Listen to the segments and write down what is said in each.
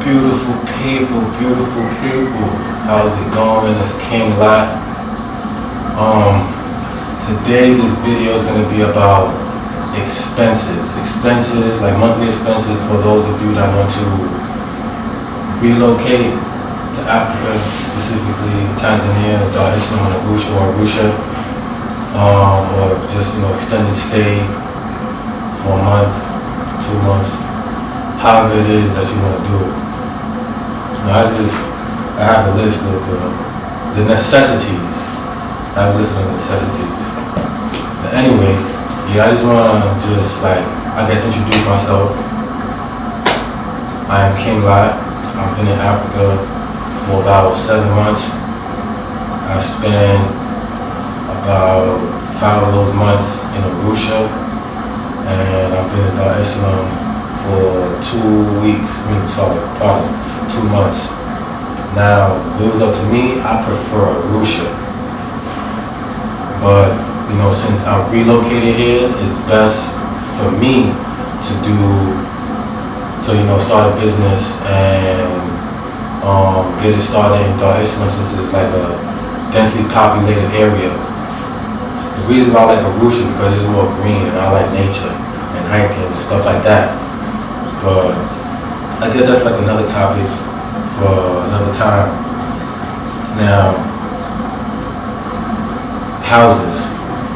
Beautiful people, beautiful people. How's it going? It's King Lot. Today this video is going to be about expenses, like monthly expenses for those of you that want to relocate to Africa, specifically Tanzania, Dar Es or Arusha, or just extended stay for a month, 2 months, however it is that you want to do it. Now I have a list of the necessities. I have a list of the necessities. But anyway, I just want to introduce myself. I am King Lot. I've been in Africa for about 7 months. I spent about 5 of those months in Arusha, and I've been in Dar Es for 2 weeks. 2 months. Now, if it was up to me, I prefer Arusha. But since I relocated here, it's best for me to start a business and get it started in Dar Es Salaam, since it's like a densely populated area. The reason why I like Arusha is because it's more green and I like nature and hiking and stuff like that. But I guess that's like another topic for another time. Now,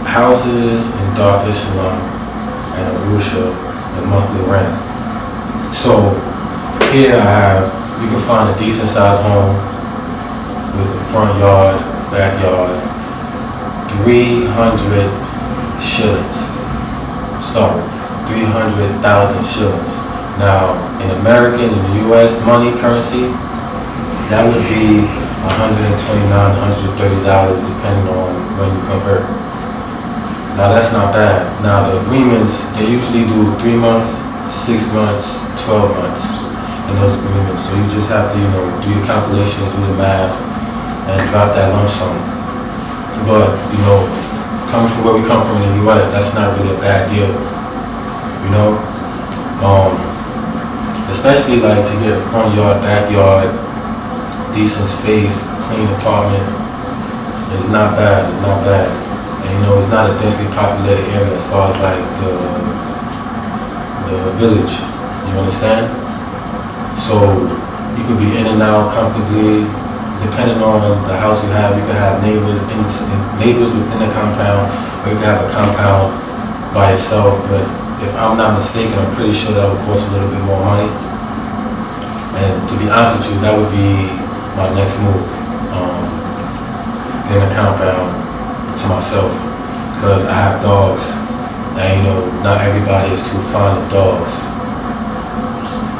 houses in Dar Es Salaam and Arusha, the monthly rent. So here you can find a decent sized home with a front yard, backyard, 300 shillings. Sorry, 300,000 shillings. Now, in American, in the US money currency, that would be $129, $130, depending on when you convert. Now, that's not bad. Now, the agreements, they usually do 3 months, 6 months, 12 months in those agreements. So you just have to, do your calculations, do the math, and drop that lump sum. But, coming from where we come from in the US, that's not really a bad deal. Especially to get a front yard, backyard, decent space, clean apartment, it's not bad. It's not bad. And it's not a densely populated area as far as the village. You understand? So you could be in and out comfortably, depending on the house you have. You could have neighbors within the compound, or you could have a compound by itself. But if I'm not mistaken, I'm pretty sure that would cost a little bit more money. And to be honest with you, that would be my next move. Getting a compound to myself, because I have dogs, and not everybody is too fond of dogs.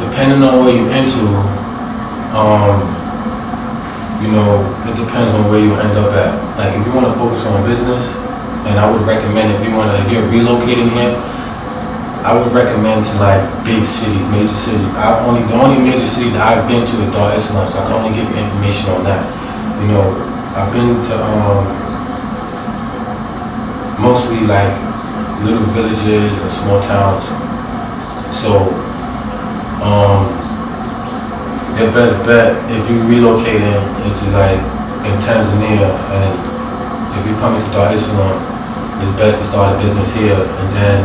Depending on what you're into, it depends on where you end up at. Like if you want to focus on business, and I would recommend if you're relocating here, I would recommend to big cities, major cities. The only major city that I've been to is Dar Es Salaam, so I can only give you information on that. I've been to mostly little villages and small towns. So your best bet if you relocating is to in Tanzania, and if you're coming to Dar Es Salaam, it's best to start a business here and then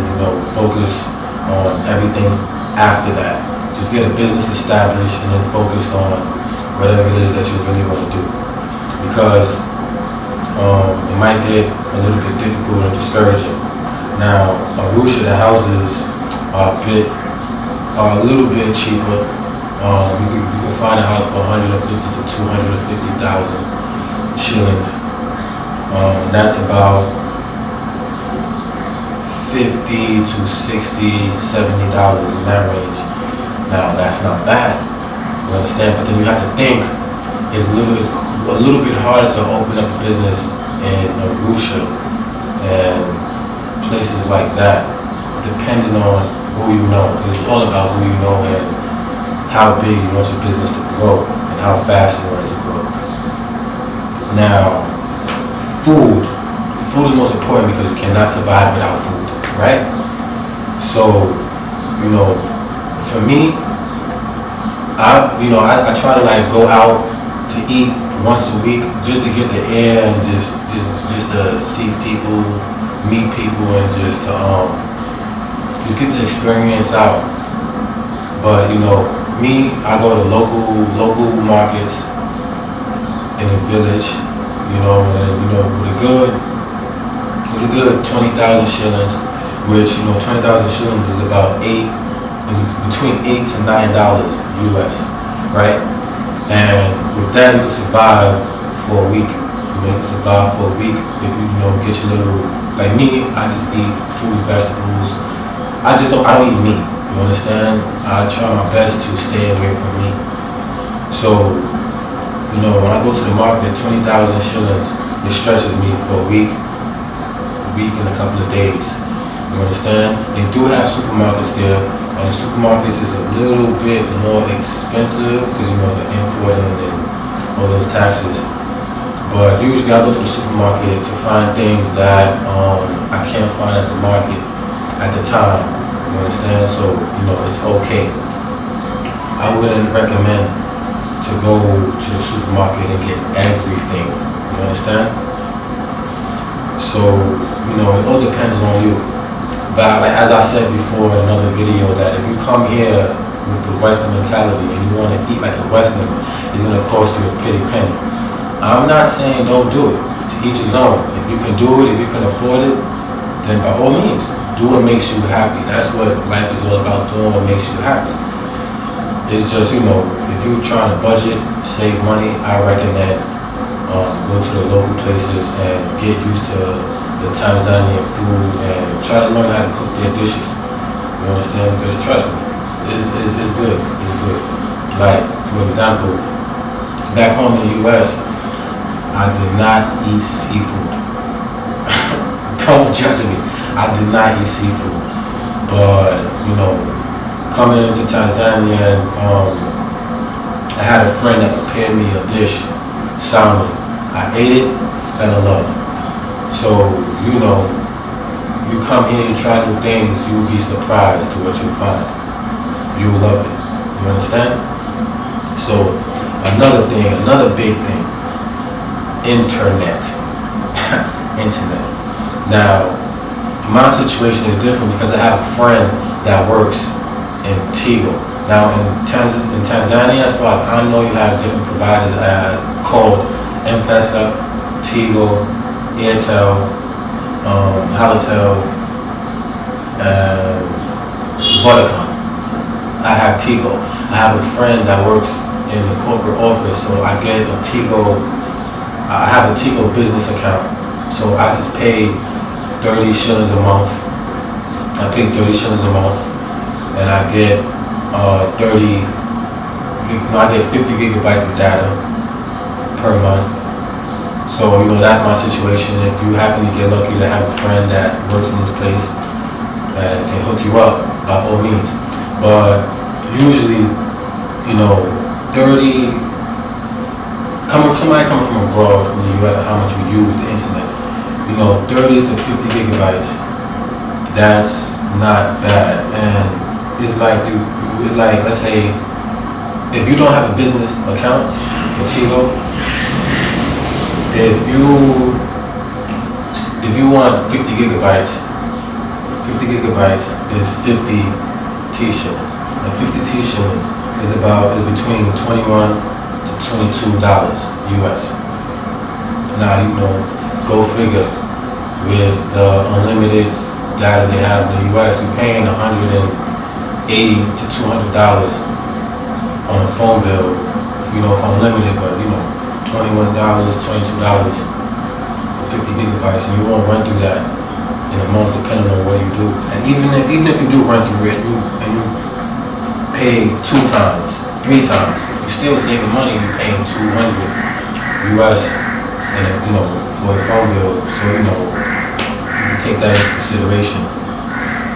focus on everything after that. Just get a business established and then focus on whatever it is that you really want to do, because it might get a little bit difficult and discouraging. Now, Arusha, the houses are a little bit cheaper. You can find a house for 150 to 250,000 shillings. That's about $50 to $60, $70 in that range. Now, that's not bad. You understand? But then you have to think it's a little bit harder to open up a business in Arusha and places like that, depending on who you know, because it's all about who you know and how big you want your business to grow and how fast you want it to grow. Now, food is most important because you cannot survive without food, right? So, for me, I try to like go out to eat once a week just to get the air and just to see people, meet people, and just get the experience out. But me, I go to local markets in the village, and with a good 20,000 shillings, which 20,000 shillings is about between $8 to $9 US, right? And with that, you can survive for a week. You can survive for a week if get your little, like me. I just eat fruits, vegetables. I don't eat meat. You understand? I try my best to stay away from meat. So, when I go to the market, 20,000 shillings, it stretches me for a week and a couple of days. You understand? They do have supermarkets there, and the supermarkets is a little bit more expensive because the importing and all those taxes. But usually I go to the supermarket to find things that I can't find at the market at the time. You understand? So it's okay. I wouldn't recommend to go to the supermarket and get everything. You understand? So it all depends on you. But like, as I said before in another video, that if you come here with the Western mentality and you want to eat like a Western, it's going to cost you a pretty penny. I'm not saying don't do it. To each his own. If you can do it, if you can afford it, then by all means, do what makes you happy. That's what life is all about, doing what makes you happy. It's just, if you're trying to budget, save money, I recommend go to the local places and get used to the Tanzanian food and try to learn how to cook their dishes. You understand? Because trust me, it's good. It's good. Like, for example, back home in the US, I did not eat seafood. Don't judge me. I did not eat seafood. But, coming into Tanzania, I had a friend that prepared me a dish, salmon. I ate it, fell in love. So, you come here, you try new things, you will be surprised to what you find. You will love it. You understand? So, another big thing, internet. Internet. Now, my situation is different because I have a friend that works in Tigo. Now, in Tanzania, as far as I know, you have different providers called M-Pesa, Tigo, Airtel, Halotel, and Vodacom. I have Tigo. I have a friend that works in the corporate office, so I get a Tigo. I have a Tigo business account, so I just pay 30 shillings a month. I pay 30 shillings a month, and I get 50 gigabytes of data per month. So, that's my situation. If you happen to get lucky to have a friend that works in this place and can hook you up, by all means. But usually, somebody coming from abroad, from the US, and how much you use the internet, 30 to 50 gigabytes, that's not bad. And it's like, let's say, if you don't have a business account for Tigo, if you want 50 gigabytes is 50 T shillings. And 50 T shillings is between $21 to $22 US. Now, go figure, with the unlimited data they have in the US, you're paying $180 to $200 on a phone bill, if unlimited, but $21, $22 for 50 gigabytes, and you won't run through that in a month, depending on what you do. And even if you do run through it, and you pay 2 times, 3 times, you're still saving money. You're paying $200 US, and for a phone bill. So you can take that into consideration.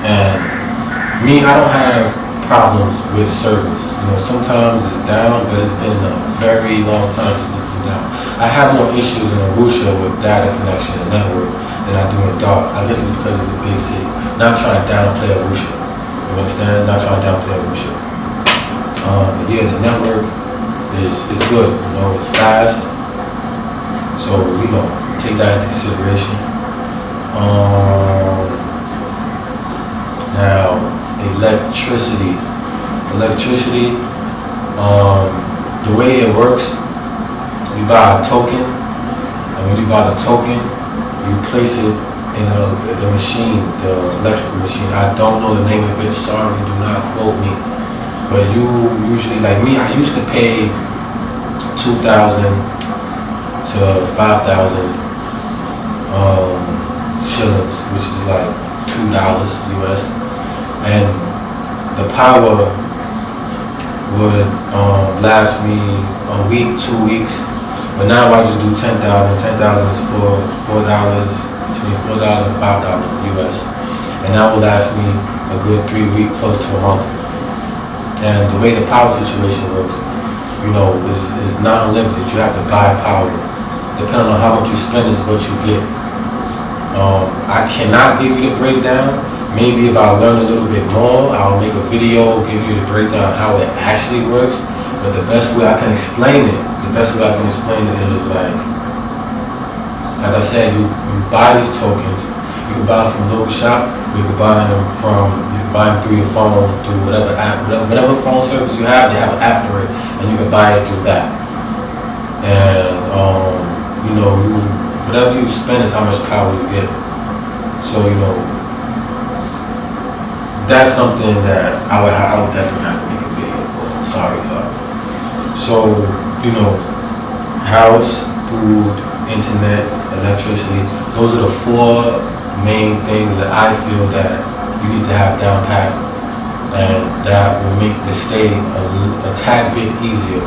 And me, I don't have problems with service. Sometimes it's down, but it's been a very long time since it's been down. I have more issues in Arusha with data connection and network than I do in Dar. I guess it's because it's a big city. Not trying to downplay Arusha. You understand? Not trying to downplay Arusha. Yeah, the network is good. You know, it's fast. So, you know, take that into consideration. Now, electricity. Electricity, the way it works, you buy a token, and when you buy the token, you place it in the machine, the electrical machine. I don't know the name of it, sorry, do not quote me. But you usually, like me, I used to pay 2,000 to 5,000 shillings, which is like $2 US, and the power would last me a week, 2 weeks. But now I just do 10,000. 10,000 is for $4, between $4 and $5 US, and that will last me a good 3 weeks, close to a month. And the way the power situation works, you know, is not unlimited. You have to buy power. Depending on how much you spend is what you get. I cannot give you the breakdown. Maybe if I learn a little bit more, I'll make a video, give you the breakdown of how it actually works. But the best way I can explain it, is like, as I said, you buy these tokens. You can buy them from a local shop. You can buy them through your phone, through whatever app, whatever phone service you have. They have an app for it, and you can buy it through that. And you know, whatever you spend is how much power you get. So, you know, that's something that I would definitely have to make a video for. Sorry. So, you know, house, food, internet, electricity, those are the 4 main things that I feel that you need to have down pat, and that will make the stay a tad bit easier.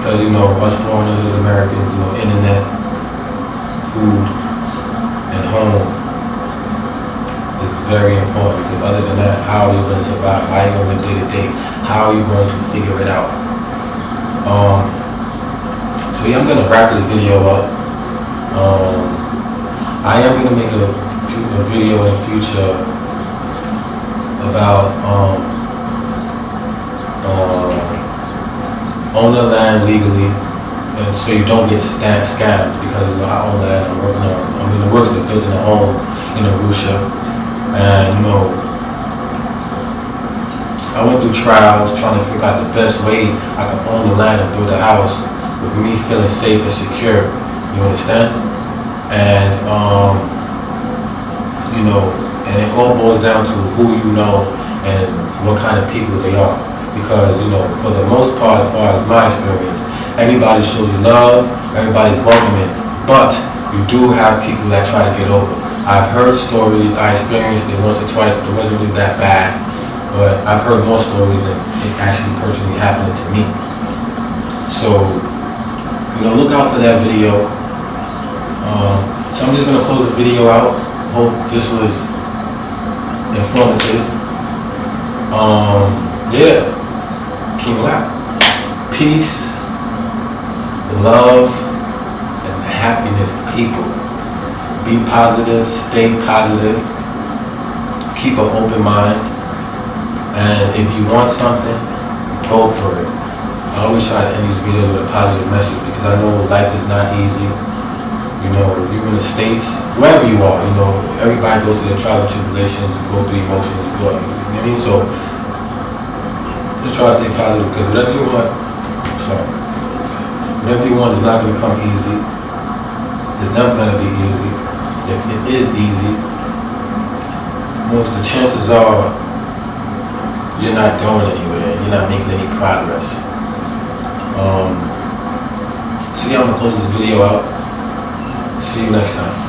Because, you know, us foreigners, as Americans, you know, internet, food, and home is very important, because other than that, how are you going to survive? How are you going to live day to day? How are you going to figure it out? So yeah, I'm going to wrap this video up. I am going to make a video in the future about own the land legally, and so you don't get scammed, because, you know, I own land. I'm working on, the works are built in a home in Arusha. And, you know, I went through trials trying to figure out the best way I could own the land and build a house with me feeling safe and secure. You understand? And, you know, and it all boils down to who you know and what kind of people they are. Because, you know, for the most part, as far as my experience, everybody shows you love, everybody's welcoming, but you do have people that try to get over. I've heard stories, I experienced it once or twice, but it wasn't really that bad. But I've heard more stories that it actually personally happening to me. So, you know, look out for that video. So I'm just gonna close the video out. Hope this was informative. Yeah, King Lap. Peace, love, and happiness, people. Be positive, stay positive, keep an open mind, and if you want something, go for it. I always try to end these videos with a positive message, because I know life is not easy. You know, if you're in the States, wherever you are, you know, everybody goes through their trials and tribulations, you go through emotions, you know what I mean? So, just try to stay positive, because whatever you want is not going to come easy. It's never going to be easy. If it is easy, the chances are you're not going anywhere, you're not making any progress. So yeah, I'm going to close this video out. See you next time.